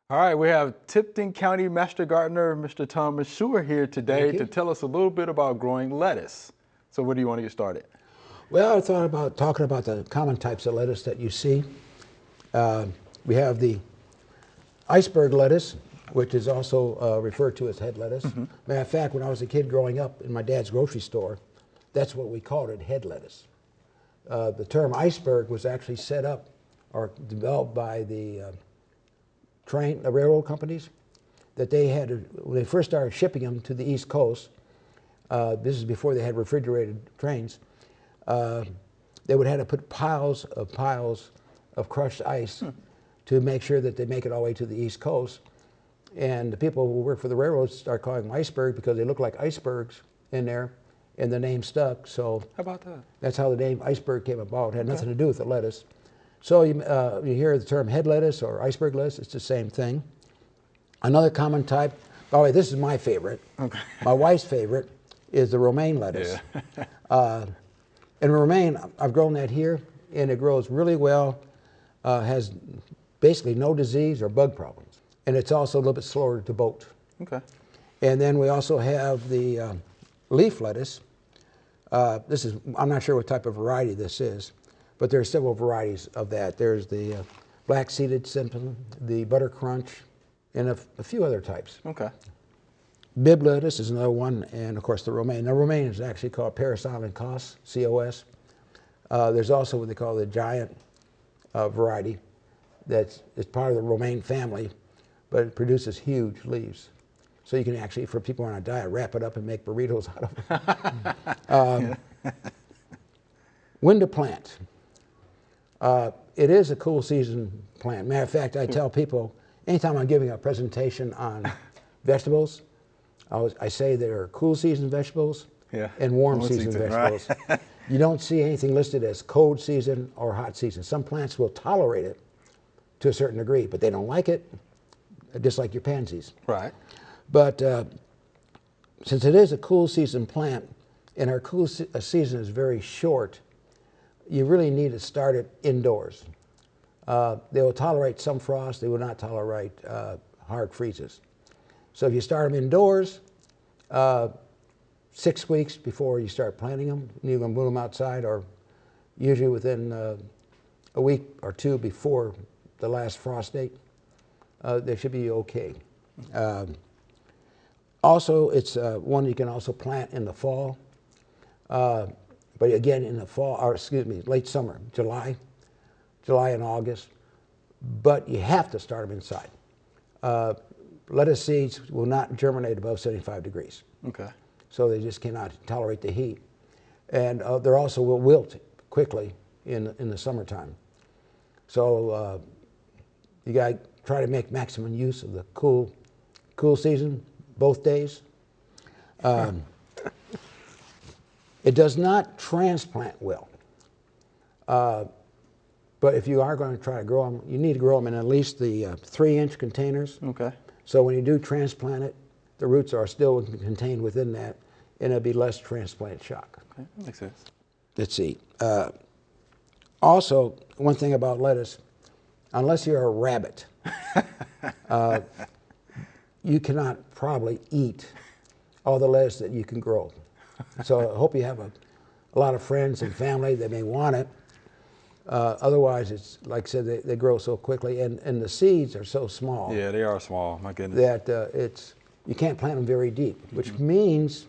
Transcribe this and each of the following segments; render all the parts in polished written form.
All right, we have Tipton County Master Gardener, Mr. Tom Mashour here today to tell us a little bit about growing lettuce. So where do you want to get started? Well, I thought about talking about the common types of lettuce that you see. We have the iceberg lettuce, which is also referred to as head lettuce. Matter of fact, when I was a kid growing up in my dad's grocery store, that's what we called it, head lettuce. The term iceberg was actually set up or developed by the railroad companies, that they had, when they first started shipping them to the East Coast, this is before they had refrigerated trains, they would have to put piles of crushed ice to make sure that they make it all the way to the East Coast. And the people who work for the railroads start calling them iceberg because they look like icebergs in there, and the name stuck. So how about that? That's how the name iceberg came about. It had nothing to do with the lettuce. So you hear the term head lettuce or iceberg lettuce, it's the same thing. Another common type, by the way, this is my favorite. Okay. My wife's favorite is the romaine lettuce. Yeah. And romaine, I've grown that here, and it grows really well, has basically no disease or bug problems. And it's also a little bit slower to bolt. Okay. And then we also have the leaf lettuce. I'm not sure what type of variety this is, but there are several varieties of that. There's the black-seeded cinnamon, the butter crunch, and a few other types. Okay. Bib lettuce is another one, and of course the romaine. Now romaine is actually called Paris Island Cos, C-O-S. There's also what they call the giant variety that's part of the romaine family, but it produces huge leaves. So you can actually, for people on a diet, wrap it up and make burritos out of it. When to plant. It is a cool season plant. Matter of fact, I tell people, anytime I'm giving a presentation on vegetables, I say there are cool season vegetables and warm season vegetables. Right. You don't see anything listed as cold season or hot season. Some plants will tolerate it to a certain degree, but they don't like it, just like your pansies. Right. But since it is a cool season plant, and our cool season is very short, you really need to start it indoors. They will tolerate some frost. They will not tolerate hard freezes. So if you start them indoors, 6 weeks before you start planting them, you're going to move them outside, or usually within a week or two before the last frost date, they should be okay. Also, it's one you can also plant in the fall. But again, in the fall, or excuse me, late summer, July and August. But you have to start them inside. Lettuce seeds will not germinate above 75 degrees. Okay. So they just cannot tolerate the heat. And they also will wilt quickly in the summertime. So you got to try to make maximum use of the cool season, both days. It does not transplant well. But if you are going to try to grow them, you need to grow them in at least the 3-inch containers. Okay. So when you do transplant it, the roots are still contained within that, and it'll be less transplant shock. Okay, that makes sense. Let's see. Also, one thing about lettuce, unless you're a rabbit, you cannot probably eat all the lettuce that you can grow. So I hope you have a lot of friends and family that may want it. Otherwise, it's like I said, they grow so quickly, and the seeds are so small. Yeah, they are small. My goodness. That you can't plant them very deep, which means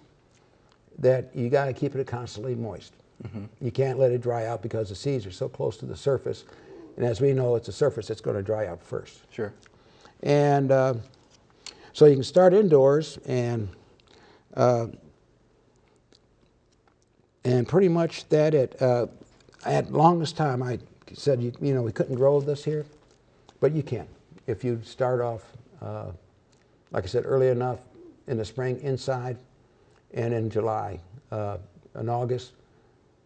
that you got to keep it constantly moist. You can't let it dry out because the seeds are so close to the surface, and as we know, it's the surface that's going to dry out first. Sure. And so you can start indoors, and pretty much that at longest time I said, we couldn't grow this here, but you can. If you start off, like I said, early enough in the spring inside, and in July and August,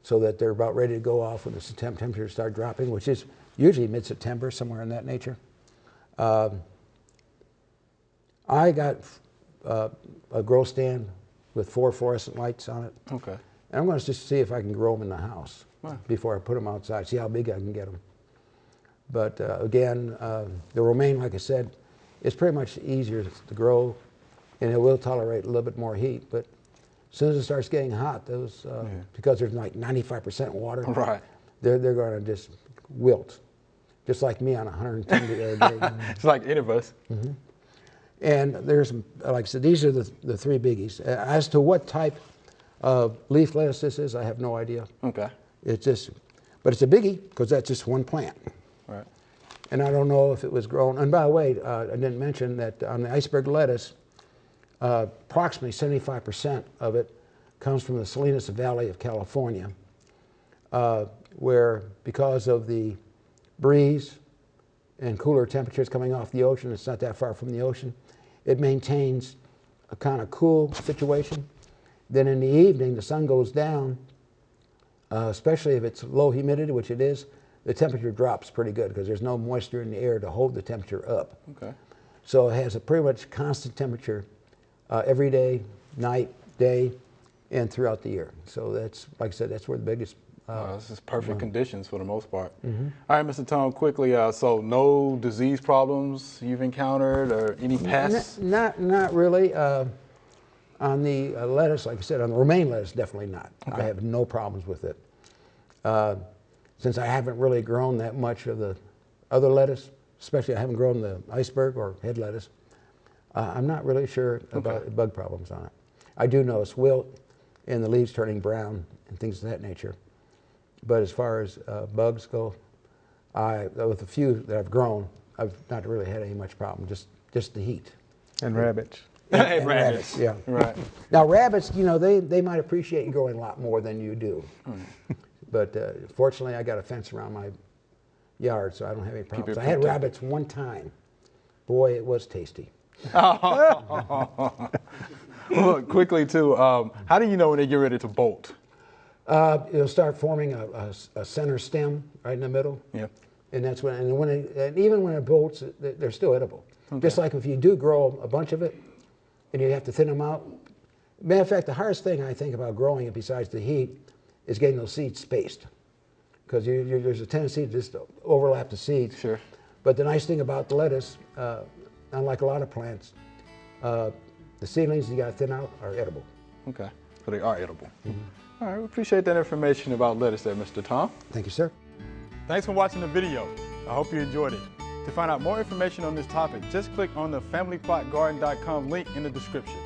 so that they're about ready to go off when the temperatures start dropping, which is usually mid-September, somewhere in that nature. I got a grow stand with 4 fluorescent lights on it. Okay. And I'm going to just see if I can grow them in the house before I put them outside, see how big I can get them. But again, the romaine, like I said, it's pretty much easier to grow, and it will tolerate a little bit more heat. But as soon as it starts getting hot, those because there's like 95% water, right? They're going to just wilt, just like me on 110 degree day. It's like any of us. Mm-hmm. And there's, like I said, these are the three biggies. As to what type of leaf lettuce this is, I have no idea. Okay. It's just, but it's a biggie because that's just one plant. Right. And I don't know if it was grown. And by the way, I didn't mention that on the iceberg lettuce, approximately 75% of it comes from the Salinas Valley of California, where because of the breeze and cooler temperatures coming off the ocean, it's not that far from the ocean, it maintains a kind of cool situation. Then in the evening, the sun goes down, especially if it's low humidity, which it is, the temperature drops pretty good because there's no moisture in the air to hold the temperature up. Okay. So it has a pretty much constant temperature every day, night, day, and throughout the year. So that's, like I said, that's where the biggest. This is perfect conditions for the most part. Mm-hmm. All right, Mr. Tom, quickly, so no disease problems you've encountered or any pests? Not really. On the lettuce, like I said, on the Romaine lettuce, definitely not. Okay. I have no problems with it. Since I haven't really grown that much of the other lettuce, especially I haven't grown the iceberg or head lettuce, I'm not really sure about bug problems on it. I do notice wilt and the leaves turning brown and things of that nature. But as far as bugs go, with a few that I've grown, I've not really had any much problem, just the heat. And rabbits. And rabbits, yeah. Right. Now rabbits, you know, they might appreciate you growing a lot more than you do. But fortunately, I got a fence around my yard, so I don't have any problems. I had rabbits one time. Boy, it was tasty. Look, quickly too, how do you know when they get ready to bolt? It'll start forming a center stem right in the middle. Yeah. And that's when, and even when it bolts, they're still edible. Okay. Just like if you do grow a bunch of it, and you have to thin them out. Matter of fact, the hardest thing I think about growing it, besides the heat, is getting those seeds spaced, because there's a tendency to just overlap the seeds. Sure. But the nice thing about the lettuce, unlike a lot of plants, the seedlings you got to thin out are edible. Okay, so they are edible. Mm-hmm. All right, we appreciate that information about lettuce there, Mr. Tom. Thank you, sir. Thanks for watching the video. I hope you enjoyed it. To find out more information on this topic, just click on the familyplotgarden.com link in the description.